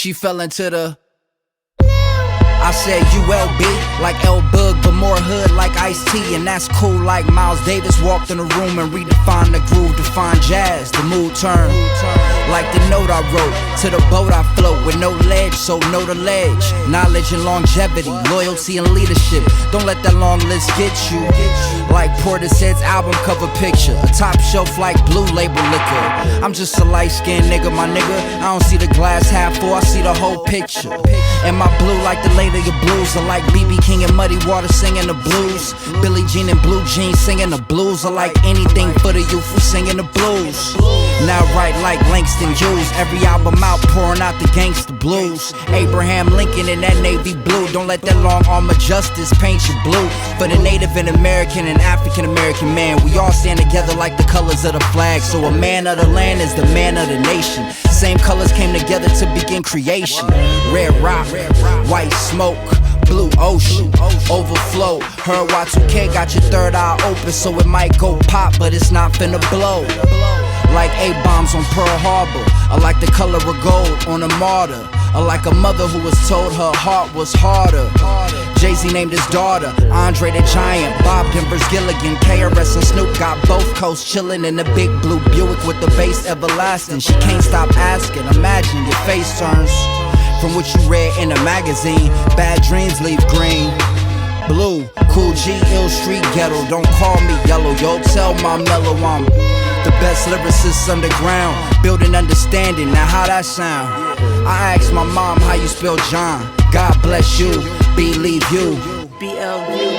she fell into the. I said ULB, like L Bug, but more hood like Ice-T, and that's cool like Miles Davis walked in the room and redefined the groove, defined jazz, the mood turn. Like the note I wrote, to the boat I float, with no ledge, so know the ledge. Knowledge and longevity, loyalty and leadership, don't let that long list get you. Like Portishead's album cover picture, a top shelf like Blue Label liquor. I'm just a light-skinned nigga, my nigga, I don't see the glass half full, I see the whole picture. And my blue like the lady of blues, are like BB King and Muddy Water singing the blues. Billie Jean and Blue Jeans singing the blues, are like anything for the youth who singing the blues. Now write like Langston Hughes, every album out pouring out the gangsta blues. Abraham Lincoln in that navy blue, don't let that long arm of justice paint you blue. For the Native and American and African American man, we all stand together like the colors of the flag. So a man of the land is the man of the nation. Same colors came together to begin creation. Red rock, white smoke, blue ocean, overflow. Heard Y2K got your third eye open, so it might go pop, but it's not finna blow. Like A-bombs on Pearl Harbor, or like the color of gold on a martyr, or like a mother who was told her heart was harder. Jay-Z named his daughter Andre the Giant, Bob Denver's Gilligan, KRS and Snoop got both coasts chillin' in the big blue Buick with the bass everlasting. She can't stop asking, imagine your face turns from what you read in a magazine. Bad dreams leave green. Blue, Cool G, Ill Street Ghetto, don't call me yellow, yo, tell my mellow I'm the best lyricist underground, building understanding, now how that sound? I asked my mom how you spell John, God bless you, believe you. BLU.